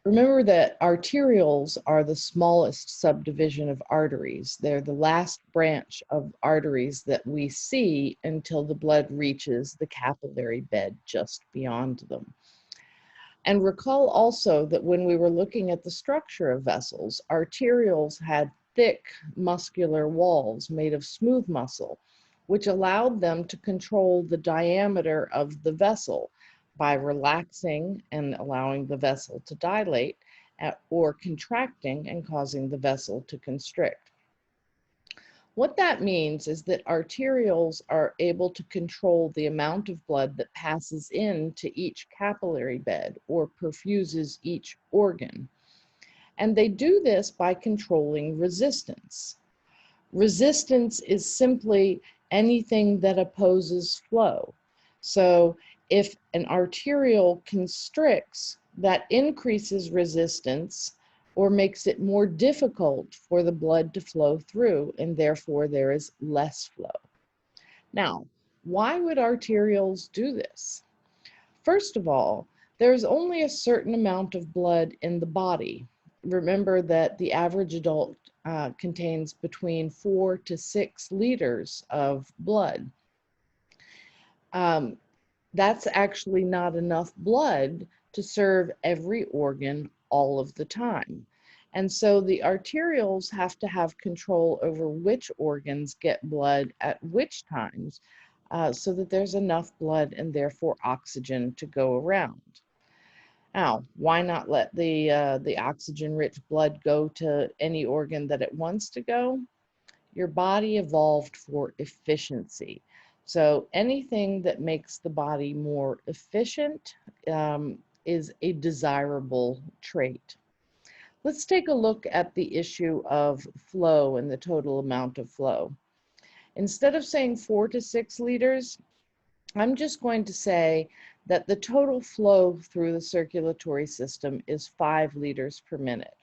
Remember that arterioles are the smallest subdivision of arteries. They're the last branch of arteries that we see until the blood reaches the capillary bed just beyond them. And recall also that when we were looking at the structure of vessels, arterioles had thick muscular walls made of smooth muscle, which allowed them to control the diameter of the vessel by relaxing and allowing the vessel to dilate, or contracting and causing the vessel to constrict. What that means is that arterioles are able to control the amount of blood that passes into each capillary bed or perfuses each organ. And they do this by controlling resistance. Resistance is simply anything that opposes flow. So if an arteriole constricts, that increases resistance or makes it more difficult for the blood to flow through, and therefore there is less flow. Now, why would arterioles do this? First of all, there's only a certain amount of blood in the body. Remember that the average adult contains between 4 to 6 liters of blood. That's actually not enough blood to serve every organ all of the time. And so the arterioles have to have control over which organs get blood at which times, so that there's enough blood and therefore oxygen to go around. Now, why not let the oxygen-rich blood go to any organ that it wants to go? Your body evolved for efficiency. So anything that makes the body more efficient is a desirable trait. Let's take a look at the issue of flow and the total amount of flow. Instead of saying 4 to 6 liters, I'm just going to say that the total flow through the circulatory system is 5 liters per minute.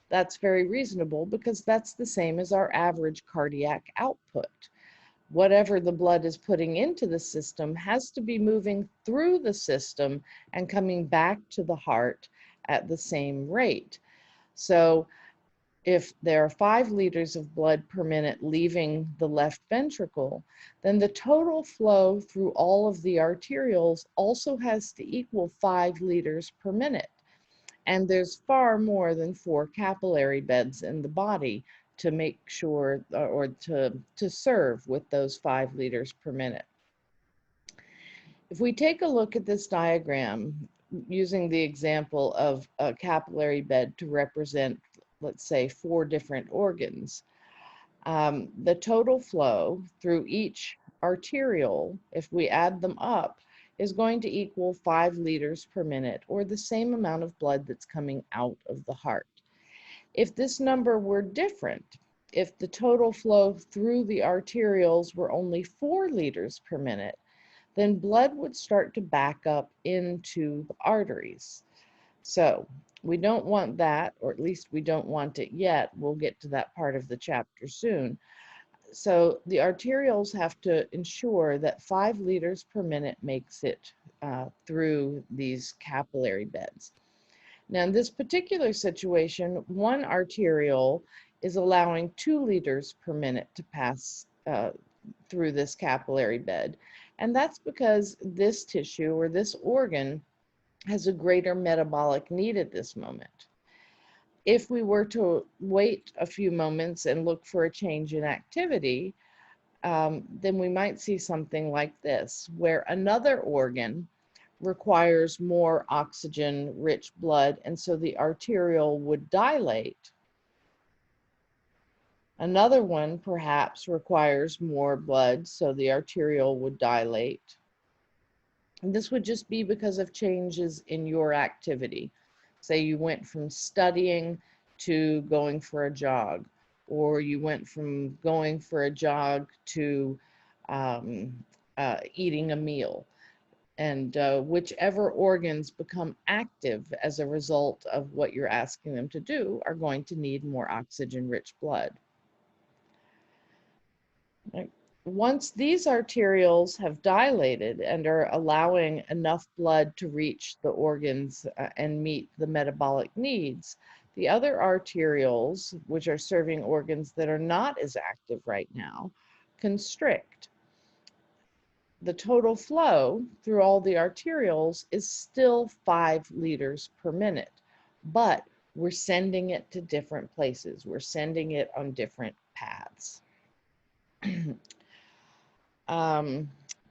That's very reasonable because that's the same as our average cardiac output. Whatever the blood is putting into the system has to be moving through the system and coming back to the heart at the same rate. So if there are 5 liters of blood per minute leaving the left ventricle, then the total flow through all of the arterioles also has to equal 5 liters per minute. And there's far more than 4 capillary beds in the body to make sure, or to serve with those 5 liters per minute. If we take a look at this diagram using the example of a capillary bed to represent, let's say, 4 different organs, the total flow through each arteriole, if we add them up, is going to equal 5 liters per minute, or the same amount of blood that's coming out of the heart. If this number were different, if the total flow through the arterioles were only 4 liters per minute, then blood would start to back up into the arteries. So we don't want that, or at least we don't want it yet. We'll get to that part of the chapter soon. So the arterioles have to ensure that 5 liters per minute makes it through these capillary beds. Now, in this particular situation, one arteriole is allowing 2 liters per minute to pass through this capillary bed. And that's because this tissue or this organ has a greater metabolic need at this moment. If we were to wait a few moments and look for a change in activity, then we might see something like this, where another organ requires more oxygen-rich blood, and so the arteriole would dilate. Another one perhaps requires more blood, so the arteriole would dilate. And this would just be because of changes in your activity. Say you went from studying to going for a jog, or you went from going for a jog to eating a meal. And whichever organs become active as a result of what you're asking them to do are going to need more oxygen-rich blood. Right. Once these arterioles have dilated and are allowing enough blood to reach the organs and meet the metabolic needs, the other arterioles, which are serving organs that are not as active right now, constrict. The total flow through all the arterioles is still 5 liters per minute, but we're sending it to different places. We're sending it on different paths.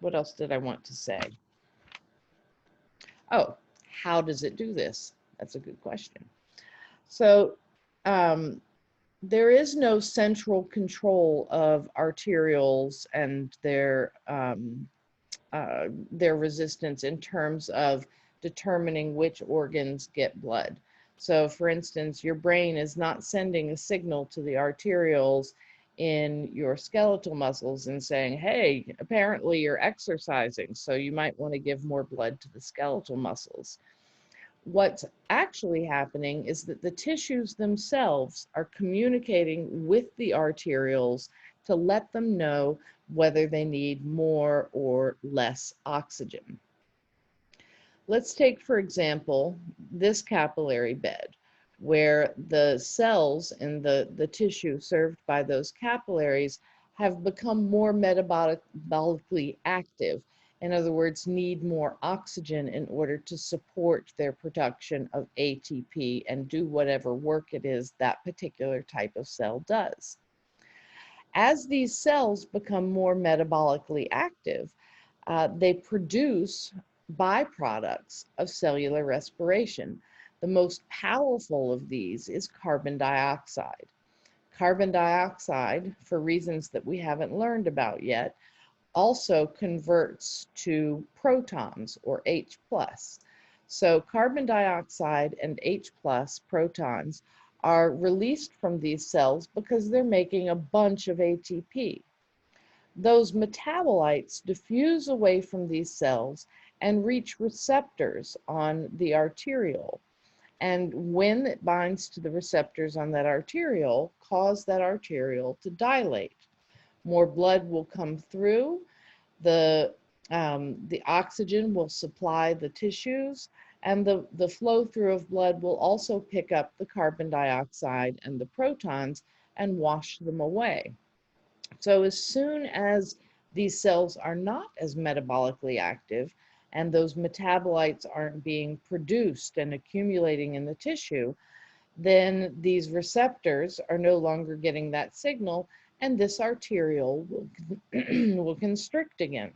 What else did I want to say? Oh, how does it do this? That's a good question. So there is no central control of arterioles and their resistance in terms of determining which organs get blood. So for instance, your brain is not sending a signal to the arterioles in your skeletal muscles and saying, hey, apparently you're exercising, so you might want to give more blood to the skeletal muscles. What's actually happening is that the tissues themselves are communicating with the arterioles to let them know whether they need more or less oxygen. Let's take, for example, this capillary bed, where the cells in the tissue served by those capillaries have become more metabolically active. In other words, need more oxygen in order to support their production of ATP and do whatever work it is that particular type of cell does. As these cells become more metabolically active, they produce byproducts of cellular respiration. The most powerful of these is carbon dioxide. Carbon dioxide, for reasons that we haven't learned about yet, also converts to protons, or H+. So carbon dioxide and H+ protons are released from these cells because they're making a bunch of ATP. Those metabolites diffuse away from these cells and reach receptors on the arteriole. And when it binds to the receptors on that arteriole, cause that arteriole to dilate. More blood will come through. The oxygen will supply the tissues, and the flow through of blood will also pick up the carbon dioxide and the protons and wash them away. So as soon as these cells are not as metabolically active and those metabolites aren't being produced and accumulating in the tissue, then these receptors are no longer getting that signal, and this arteriole will constrict again.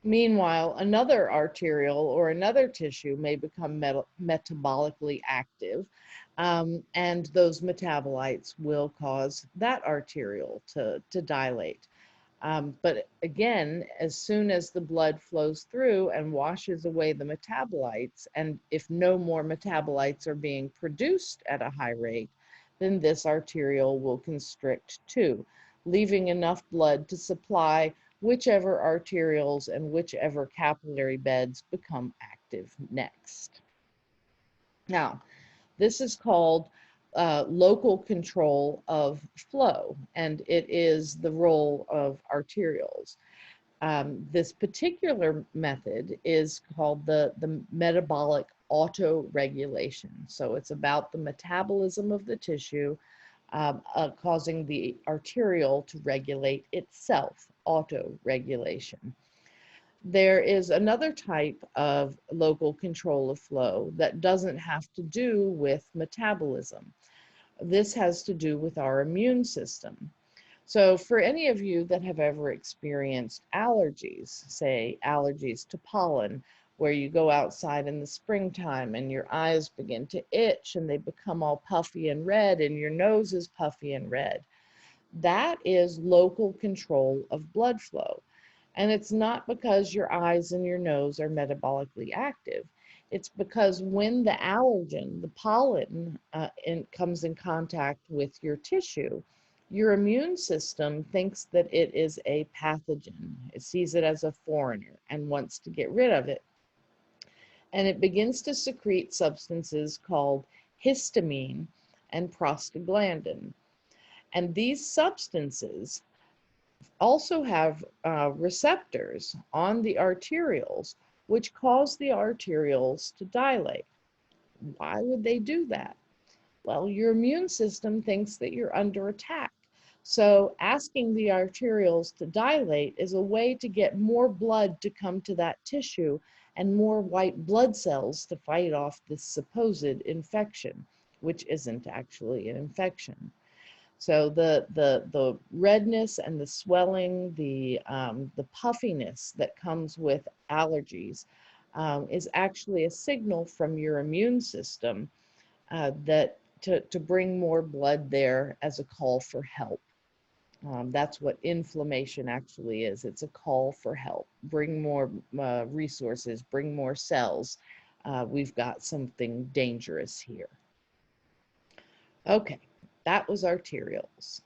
Meanwhile, another arteriole or another tissue may become metabolically active, and those metabolites will cause that arteriole to dilate. But again, as soon as the blood flows through and washes away the metabolites, and if no more metabolites are being produced at a high rate, then this arteriole will constrict too, leaving enough blood to supply whichever arterioles and whichever capillary beds become active next. Now, this is called local control of flow, and it is the role of arterioles. This particular method is called the metabolic autoregulation. So it's about the metabolism of the tissue causing the arteriole to regulate itself, autoregulation. There is another type of local control of flow that doesn't have to do with metabolism. This has to do with our immune system. So for any of you that have ever experienced allergies, say allergies to pollen, where you go outside in the springtime and your eyes begin to itch and they become all puffy and red and your nose is puffy and red, that is local control of blood flow. And it's not because your eyes and your nose are metabolically active. It's because when the allergen, the pollen, comes in contact with your tissue, your immune system thinks that it is a pathogen. It sees it as a foreigner and wants to get rid of it. And it begins to secrete substances called histamine and prostaglandin. And these substances also have receptors on the arterioles, which cause the arterioles to dilate. Why would they do that? Well, your immune system thinks that you're under attack. So asking the arterioles to dilate is a way to get more blood to come to that tissue and more white blood cells to fight off this supposed infection, which isn't actually an infection. So the redness and the swelling, the puffiness that comes with allergies is actually a signal from your immune system that to bring more blood there as a call for help. That's what inflammation actually is. It's a call for help. Bring more resources, bring more cells. We've got something dangerous here. Okay, that was arterioles.